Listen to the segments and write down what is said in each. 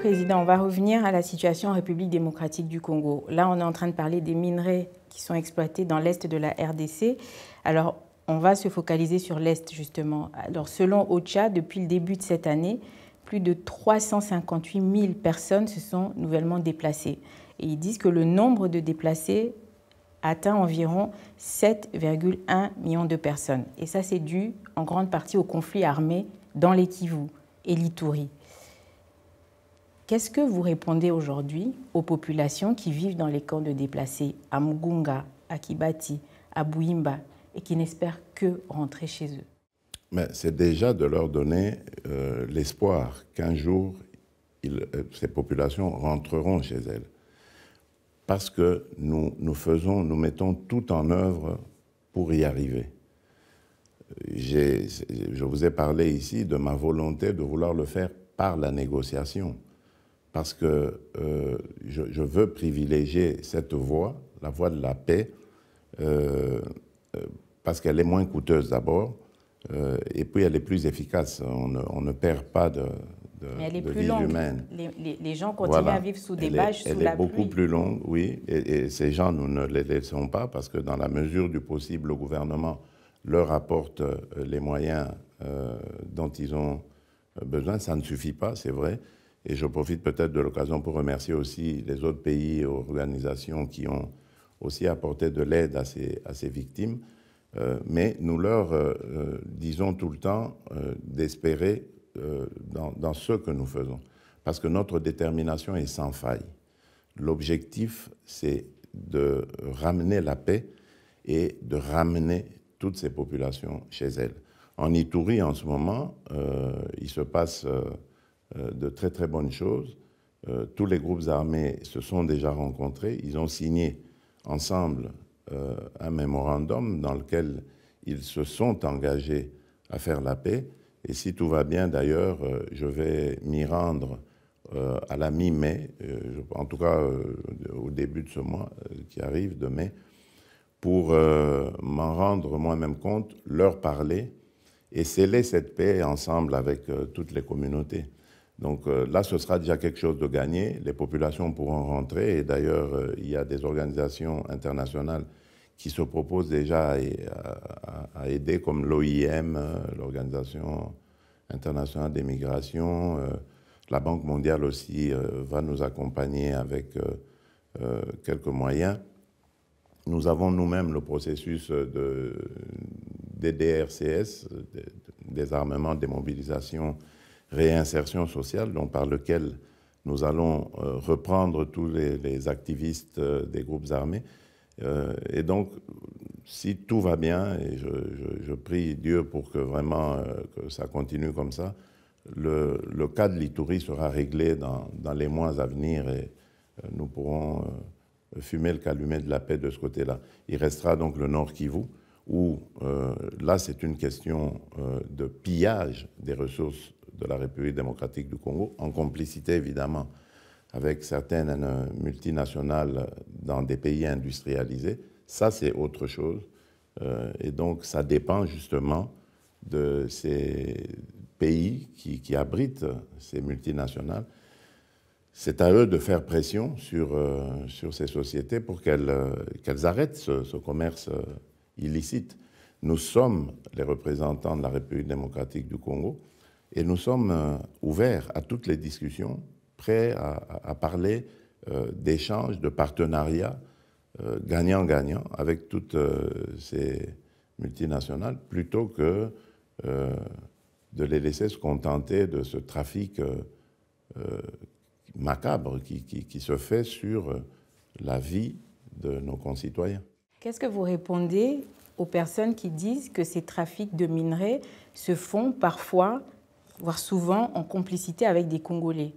Président, on va revenir à la situation en République démocratique du Congo. Là, on est en train de parler des minerais qui sont exploités dans l'est de la RDC. Alors, on va se focaliser sur l'est, justement. Alors, selon OCHA, depuis le début de cette année, plus de 358 000 personnes se sont nouvellement déplacées. Et ils disent que le nombre de déplacés atteint environ 7,1 millions de personnes. Et ça, c'est dû en grande partie au conflit armé dans les Kivu et l'Ituri. Qu'est-ce que vous répondez aujourd'hui aux populations qui vivent dans les camps de déplacés à Mugunga, à Kibati, à Bouimba et qui n'espèrent que rentrer chez eux? Mais c'est déjà de leur donner l'espoir qu'un jour, ces populations rentreront chez elles. Parce que nous mettons tout en œuvre pour y arriver. Je vous ai parlé ici de ma volonté de vouloir le faire par la négociation. Parce que je veux privilégier cette voie, la voie de la paix, parce qu'elle est moins coûteuse d'abord, et puis elle est plus efficace. On ne perd pas de Mais elle est plus vie longue. humaine. Les gens continuent à vivre sous des bâches, sous la pluie. Elle est beaucoup plus longue, oui, et ces gens, nous ne les laissons pas, parce que dans la mesure du possible, le gouvernement leur apporte les moyens dont ils ont besoin. Ça ne suffit pas, c'est vrai. Et je profite peut-être de l'occasion pour remercier aussi les autres pays et organisations qui ont aussi apporté de l'aide à ces victimes. Mais nous leur disons tout le temps d'espérer dans ce que nous faisons. Parce que notre détermination est sans faille. L'objectif, c'est de ramener la paix et de ramener toutes ces populations chez elles. En Ituri, en ce moment, il se passe de très très bonnes choses. Tous les groupes armés se sont déjà rencontrés. Ils ont signé ensemble un mémorandum dans lequel ils se sont engagés à faire la paix. Et si tout va bien, d'ailleurs, je vais m'y rendre à la mi-mai, en tout cas au début de ce mois qui arrive, de mai, pour m'en rendre moi-même compte, leur parler et sceller cette paix ensemble avec toutes les communautés. Donc là, ce sera déjà quelque chose de gagné. Les populations pourront rentrer. Et d'ailleurs, il y a des organisations internationales qui se proposent déjà à aider, comme l'OIM, l'Organisation internationale des migrations. La Banque mondiale aussi va nous accompagner avec quelques moyens. Nous avons nous-mêmes le processus des DRCS, désarmement, démobilisation, réinsertion sociale, donc par lequel nous allons reprendre tous les activistes des groupes armés. Et donc, si tout va bien, et je prie Dieu pour que vraiment que ça continue comme ça, le cas de l'Ituri sera réglé dans les mois à venir et nous pourrons fumer le calumet de la paix de ce côté-là. Il restera donc le Nord Kivu, où là, c'est une question de pillage des ressources de la République démocratique du Congo, en complicité évidemment avec certaines multinationales dans des pays industrialisés. Ça, c'est autre chose. Et donc, ça dépend justement de ces pays qui abritent ces multinationales. C'est à eux de faire pression sur ces sociétés pour qu'elles arrêtent ce commerce illicite. Nous sommes les représentants de la République démocratique du Congo et nous sommes ouverts à toutes les discussions, prêts à parler d'échanges, de partenariats gagnant-gagnant avec toutes ces multinationales, plutôt que de les laisser se contenter de ce trafic macabre qui se fait sur la vie de nos concitoyens. Qu'est-ce que vous répondez aux personnes qui disent que ces trafics de minerais se font parfois, voire souvent, en complicité avec des Congolais?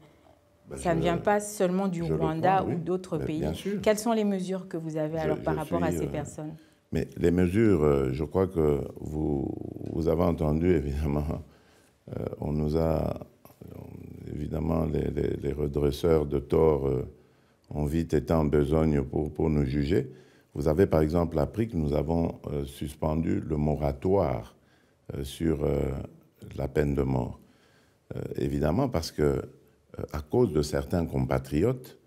Ça ne vient pas seulement du Rwanda ou d'autres pays. Quelles sont les mesures que vous avez alors par rapport à ces personnes? Mais les mesures, je crois que vous avez entendu, évidemment, on nous a, évidemment, les redresseurs de tort ont vite été en besogne pour nous juger. Vous avez par exemple appris que nous avons suspendu le moratoire sur la peine de mort. Évidemment parce que à cause de certains compatriotes,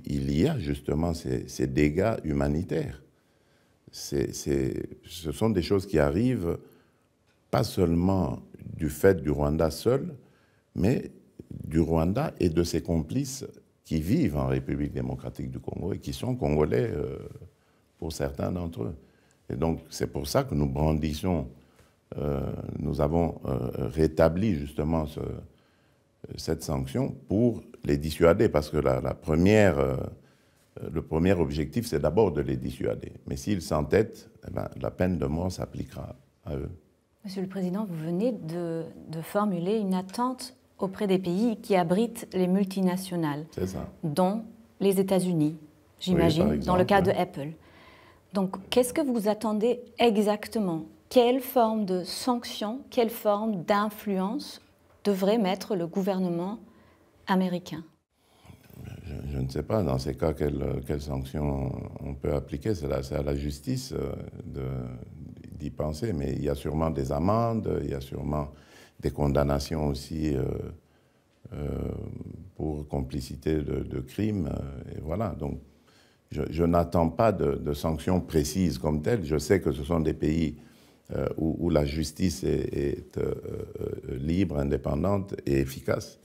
il y a justement ces dégâts humanitaires. Ce sont des choses qui arrivent pas seulement du fait du Rwanda seul, mais du Rwanda et de ses complices qui vivent en République démocratique du Congo et qui sont congolais pour certains d'entre eux. Et donc, c'est pour ça que nous brandissons, nous avons rétabli justement cette sanction pour les dissuader, parce que le premier objectif, c'est d'abord de les dissuader. Mais s'ils s'entêtent, eh ben, la peine de mort s'appliquera à eux. Monsieur le Président, vous venez de formuler une attente auprès des pays qui abritent les multinationales, dont les États-Unis, j'imagine, oui, dans le cas de Apple. Donc, qu'est-ce que vous attendez exactement? Quelle forme de sanction, quelle forme d'influence devrait mettre le gouvernement américain? Je ne sais pas, dans ces cas, quelles sanctions on peut appliquer. C'est à la justice d'y penser, mais il y a sûrement des amendes, il y a sûrement des condamnations aussi pour complicité de crimes, et voilà. Donc, je n'attends pas de sanctions précises comme telles. Je sais que ce sont des pays où la justice est libre, indépendante et efficace,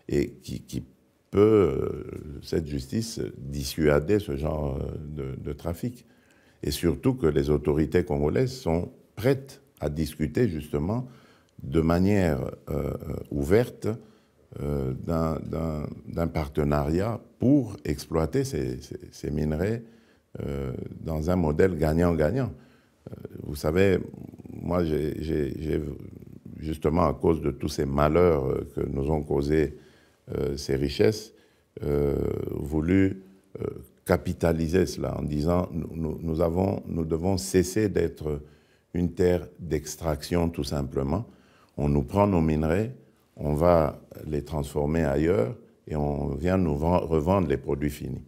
et qui peut, cette justice, dissuader ce genre de trafic. Et surtout que les autorités congolaises sont prêtes à discuter justement de manière ouverte d'un partenariat pour exploiter ces minerais dans un modèle gagnant-gagnant. Vous savez, moi, j'ai justement à cause de tous ces malheurs que nous ont causés ces richesses, voulu capitaliser cela en disant nous devons cesser d'être une terre d'extraction tout simplement. On nous prend nos minerais, on va les transformer ailleurs et on vient nous revendre les produits finis.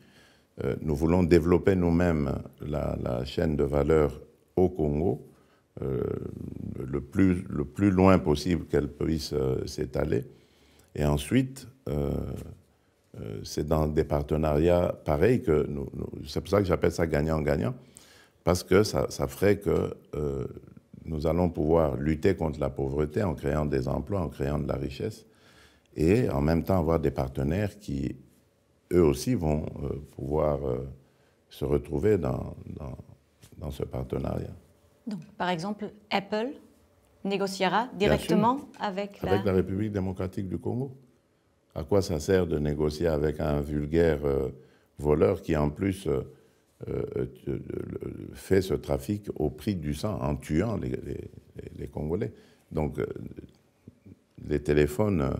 Nous voulons développer nous-mêmes la chaîne de valeur au Congo, le plus loin possible qu'elle puisse s'étaler. Et ensuite, c'est dans des partenariats pareils que c'est pour ça que j'appelle ça gagnant-gagnant, parce que ça ferait que nous allons pouvoir lutter contre la pauvreté en créant des emplois, en créant de la richesse, et en même temps avoir des partenaires qui, eux aussi, vont pouvoir se retrouver dans ce partenariat. Donc, par exemple, Apple négociera directement avec la République démocratique du Congo. À quoi ça sert de négocier avec un vulgaire voleur qui, en plus, fait ce trafic au prix du sang, en tuant les Congolais? Donc, les téléphones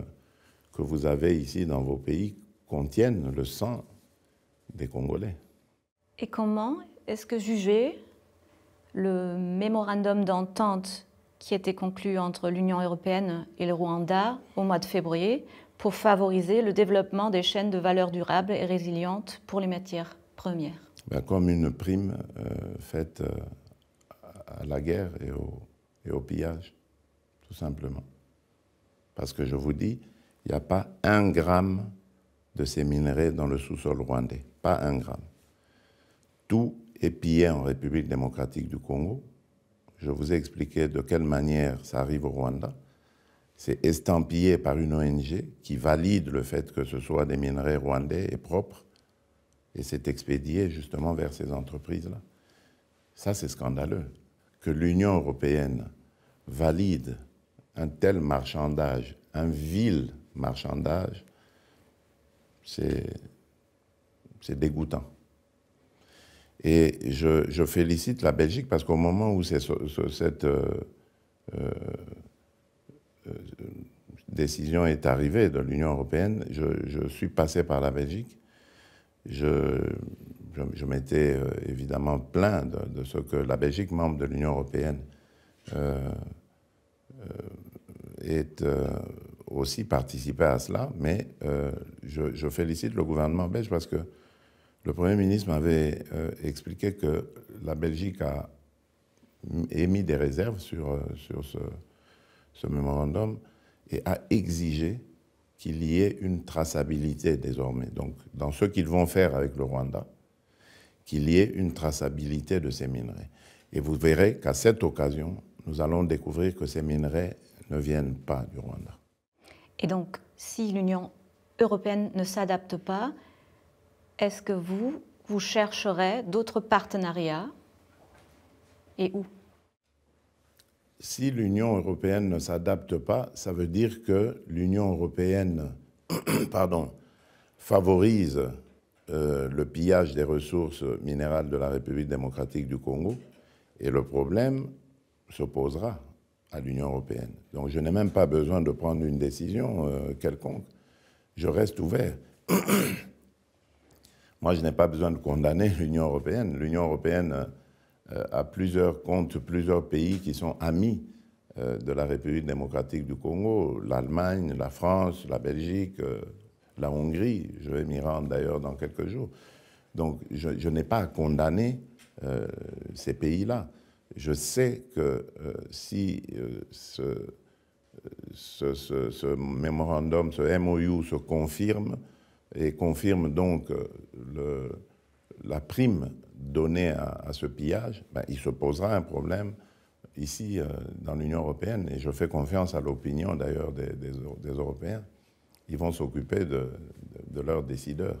que vous avez ici dans vos pays contiennent le sang des Congolais. Et comment est-ce que juger le mémorandum d'entente qui était conclu entre l'Union européenne et le Rwanda au mois de février pour favoriser le développement des chaînes de valeur durables et résilientes pour les matières premières? Comme une prime faite à la guerre et au pillage, tout simplement. Parce que je vous dis, il n'y a pas 1 gramme de ces minerais dans le sous-sol rwandais, pas 1 gramme. Tout est pillé en République démocratique du Congo. Je vous ai expliqué de quelle manière ça arrive au Rwanda. C'est estampillé par une ONG qui valide le fait que ce soit des minerais rwandais et propres, et c'est expédié justement vers ces entreprises-là. Ça, c'est scandaleux. Que l'Union européenne valide un tel marchandage, un vil marchandage, c'est dégoûtant. Et je félicite la Belgique parce qu'au moment où cette décision est arrivée de l'Union européenne, je suis passé par la Belgique. Je m'étais évidemment plaint de ce que la Belgique, membre de l'Union européenne, ait aussi participé à cela, mais je félicite le gouvernement belge parce que le Premier ministre m'avait expliqué que la Belgique a émis des réserves sur ce mémorandum et a exigé qu'il y ait une traçabilité désormais. Donc, dans ce qu'ils vont faire avec le Rwanda, qu'il y ait une traçabilité de ces minerais. Et vous verrez qu'à cette occasion, nous allons découvrir que ces minerais ne viennent pas du Rwanda. Et donc, si l'Union européenne ne s'adapte pas, est-ce que vous chercherez d'autres partenariats et où? Si l'Union européenne ne s'adapte pas, ça veut dire que l'Union européenne favorise le pillage des ressources minérales de la République démocratique du Congo, et le problème se posera à l'Union européenne. Donc je n'ai même pas besoin de prendre une décision quelconque. Je reste ouvert. Moi, je n'ai pas besoin de condamner l'Union européenne. L'Union européenne a plusieurs pays qui sont amis de la République démocratique du Congo, l'Allemagne, la France, la Belgique, la Hongrie. Je vais m'y rendre d'ailleurs dans quelques jours. Donc, je n'ai pas à condamner ces pays-là. Je sais que si ce mémorandum, ce MOU se confirme, et confirme donc la prime donnée à ce pillage, ben, il se posera un problème ici dans l'Union européenne, et je fais confiance à l'opinion d'ailleurs des Européens. Ils vont s'occuper de leurs décideurs.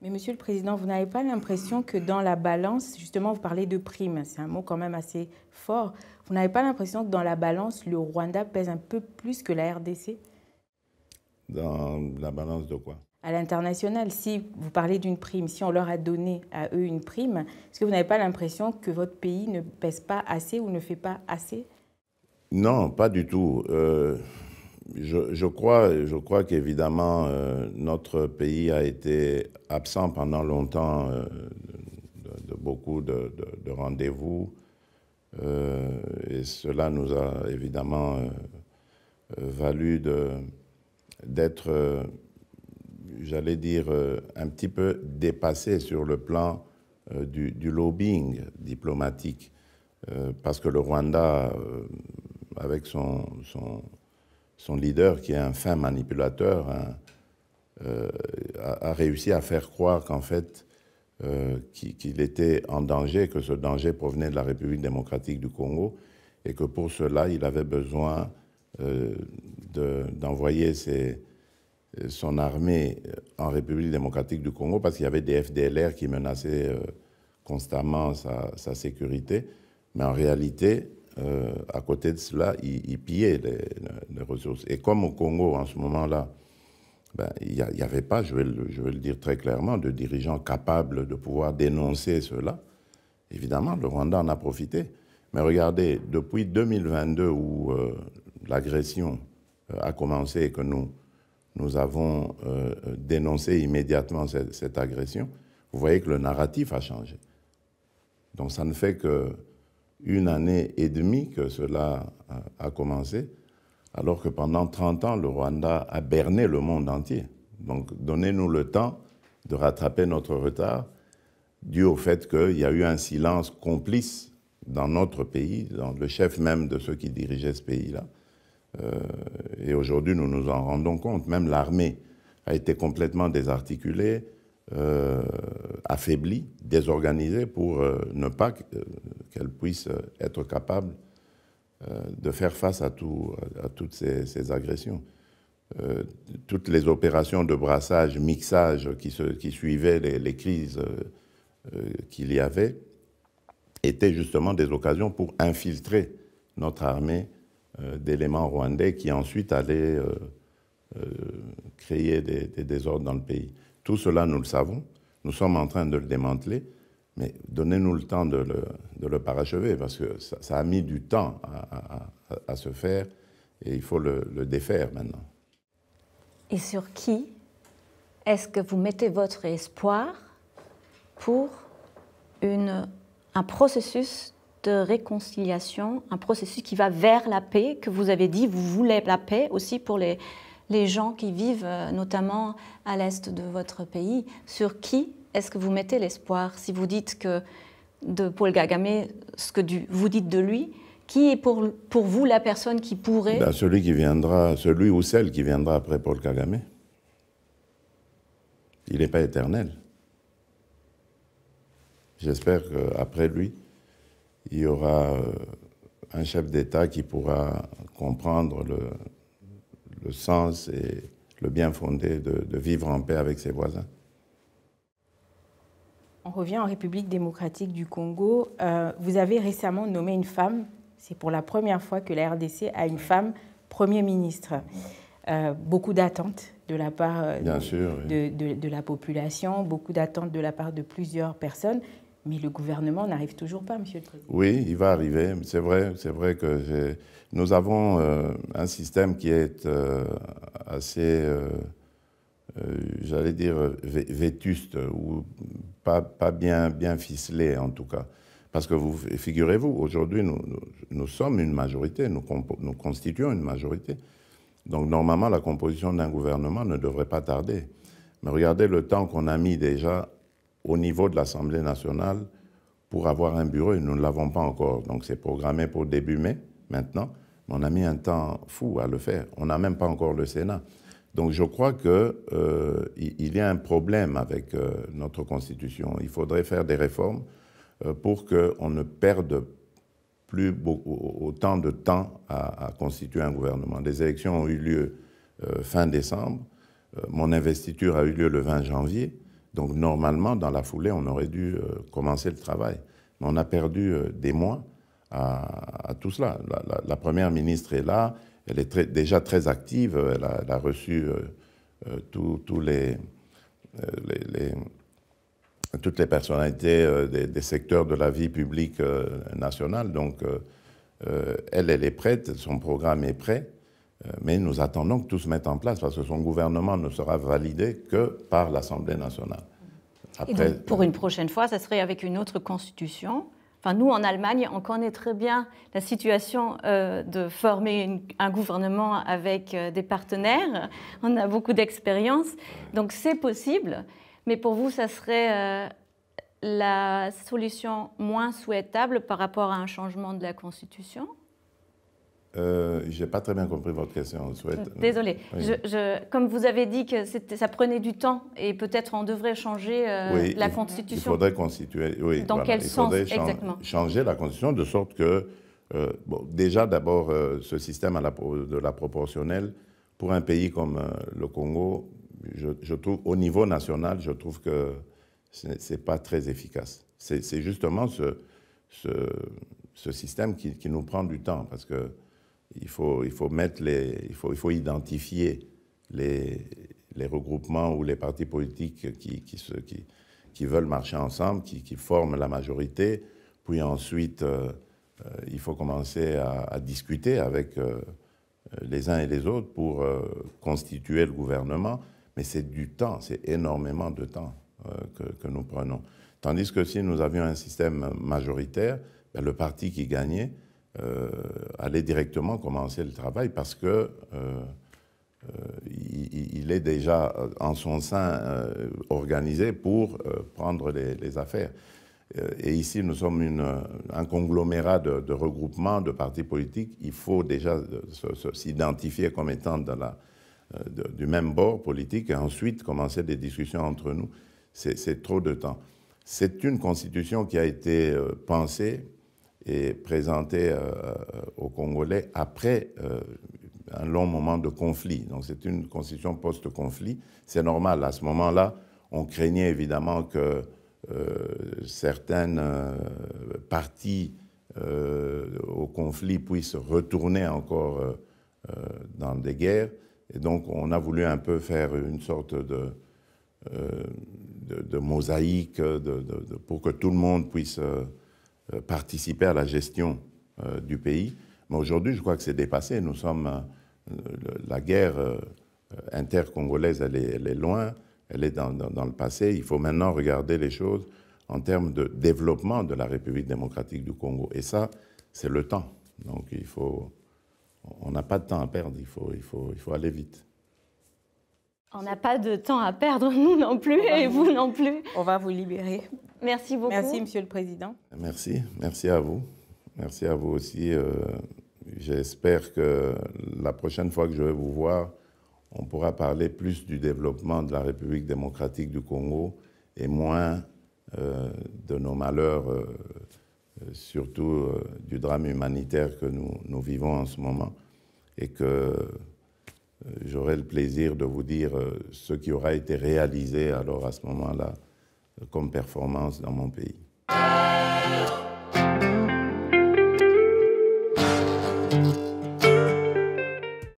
Mais Monsieur le Président, vous n'avez pas l'impression que dans la balance, justement vous parlez de prime, c'est un mot quand même assez fort, vous n'avez pas l'impression que dans la balance, le Rwanda pèse un peu plus que la RDC? Dans la balance de quoi? À l'international, si vous parlez d'une prime, si on leur a donné à eux une prime, est-ce que vous n'avez pas l'impression que votre pays ne pèse pas assez ou ne fait pas assez? Non, pas du tout. Je crois qu'évidemment, notre pays a été absent pendant longtemps de beaucoup de rendez-vous. Et cela nous a évidemment valu d'être, j'allais dire, un petit peu dépassé sur le plan du lobbying diplomatique. Parce que le Rwanda, avec son leader, qui est un fin manipulateur, a réussi à faire croire qu'en fait, qu'il était en danger, que ce danger provenait de la République démocratique du Congo, et que pour cela, il avait besoin d'envoyer son armée en République démocratique du Congo, parce qu'il y avait des FDLR qui menaçaient constamment sa sécurité. Mais en réalité, à côté de cela, il pillait les ressources. Et comme au Congo, en ce moment-là, ben, il n'y avait pas, je vais le dire très clairement, de dirigeants capables de pouvoir dénoncer cela, évidemment, le Rwanda en a profité. Mais regardez, depuis 2022, où l'agression a commencé et que nous avons dénoncé immédiatement cette agression, vous voyez que le narratif a changé. Donc ça ne fait qu'une année et demie que cela a commencé, alors que pendant 30 ans, le Rwanda a berné le monde entier. Donc donnez-nous le temps de rattraper notre retard, dû au fait qu'il y a eu un silence complice dans notre pays, dans le chef même de ceux qui dirigeaient ce pays-là. Et aujourd'hui, nous nous en rendons compte. Même l'armée a été complètement désarticulée, affaiblie, désorganisée pour ne pas qu'elle puisse être capable de faire face à toutes ces agressions. Toutes les opérations de brassage, mixage qui suivaient les crises qu'il y avait étaient justement des occasions pour infiltrer notre armée d'éléments rwandais qui ensuite allaient créer des désordres dans le pays. Tout cela, nous le savons. Nous sommes en train de le démanteler, mais donnez-nous le temps de le parachever, parce que ça a mis du temps à se faire, et il faut le défaire maintenant. Et sur qui est-ce que vous mettez votre espoir pour un processus de réconciliation, un processus qui va vers la paix, que vous avez dit, vous voulez la paix aussi pour les gens qui vivent notamment à l'est de votre pays. Sur qui est-ce que vous mettez l'espoir? Si vous dites que de Paul Kagame, ce que vous dites de lui, Qui est pour vous la personne qui pourrait... Ben, celui ou celle qui viendra après Paul Kagame. Il n'est pas éternel. J'espère qu'après lui, il y aura un chef d'État qui pourra comprendre le sens et le bien fondé de vivre en paix avec ses voisins. On revient en République démocratique du Congo. Vous avez récemment nommé une femme. C'est pour la première fois que la RDC a une femme Premier ministre. Beaucoup d'attentes de la part de la population, beaucoup d'attentes de la part de plusieurs personnes. Mais le gouvernement n'arrive toujours pas, Monsieur le Président. Oui, il va arriver. C'est vrai que nous avons un système qui est assez, j'allais dire, vétuste, ou pas bien ficelé en tout cas. Parce que figurez-vous, aujourd'hui, nous sommes une majorité, nous constituons une majorité. Donc normalement, la composition d'un gouvernement ne devrait pas tarder. Mais regardez le temps qu'on a mis déjà au niveau de l'Assemblée nationale pour avoir un bureau, et nous ne l'avons pas encore. Donc c'est programmé pour début mai, maintenant, mais on a mis un temps fou à le faire. On n'a même pas encore le Sénat. Donc je crois qu'il y a un problème avec notre Constitution. Il faudrait faire des réformes pour qu'on ne perde plus autant de temps à constituer un gouvernement. Les élections ont eu lieu fin décembre. Mon investiture a eu lieu le 20 janvier. Donc normalement, dans la foulée, on aurait dû commencer le travail. Mais on a perdu des mois à tout cela. La première ministre est là, elle est déjà très active, elle a reçu toutes les personnalités des secteurs de la vie publique nationale. Donc elle est prête, son programme est prêt. Mais nous attendons que tout se mette en place parce que son gouvernement ne sera validé que par l'Assemblée nationale. Après, et donc, pour une prochaine fois, ça serait avec une autre constitution. Enfin, nous, en Allemagne, on connaît très bien la situation de former un gouvernement avec des partenaires. On a beaucoup d'expérience. Donc, c'est possible. Mais pour vous, ça serait la solution moins souhaitable par rapport à un changement de la Constitution ? Je n'ai pas très bien compris votre question. Désolée. Oui. Comme vous avez dit que ça prenait du temps et peut-être on devrait changer la Constitution. Il faudrait constituer. Oui, dans quel sens exactement? Changer la Constitution de sorte que, déjà d'abord, ce système de la proportionnelle, pour un pays comme le Congo, je trouve, au niveau national, je trouve que ce n'est pas très efficace. C'est justement ce système qui nous prend du temps parce que il faut identifier les regroupements ou les partis politiques qui veulent marcher ensemble, qui forment la majorité. Puis ensuite, il faut commencer à discuter avec les uns et les autres pour constituer le gouvernement. Mais c'est du temps, c'est énormément de temps que nous prenons. Tandis que si nous avions un système majoritaire, ben, le parti qui gagnait allait directement commencer le travail parce que il est déjà en son sein organisé pour prendre les affaires. Et ici, nous sommes un conglomérat de regroupements, de partis politiques. Il faut déjà s'identifier comme étant du même bord politique et ensuite commencer des discussions entre nous. C'est trop de temps. C'est une constitution qui a été pensée et présentée aux Congolais après un long moment de conflit. Donc c'est une constitution post-conflit. C'est normal. À ce moment-là, on craignait évidemment que certaines parties au conflit puissent retourner encore dans des guerres. Et donc on a voulu un peu faire une sorte de mosaïque pour que tout le monde puisse participer à la gestion du pays. Mais aujourd'hui, je crois que c'est dépassé. Nous sommes... la guerre intercongolaise, elle est loin, elle est dans le passé. Il faut maintenant regarder les choses en termes de développement de la République démocratique du Congo. Et ça, c'est le temps. Donc on n'a pas de temps à perdre, il faut aller vite. On n'a pas de temps à perdre, nous non plus, et vous non plus. On va vous libérer. Merci beaucoup. Merci, Monsieur le Président. Merci à vous. Merci à vous aussi. J'espère que la prochaine fois que je vais vous voir, on pourra parler plus du développement de la République démocratique du Congo et moins de nos malheurs, surtout du drame humanitaire que nous vivons en ce moment, et que j'aurai le plaisir de vous dire ce qui aura été réalisé alors à ce moment-là comme performance dans mon pays.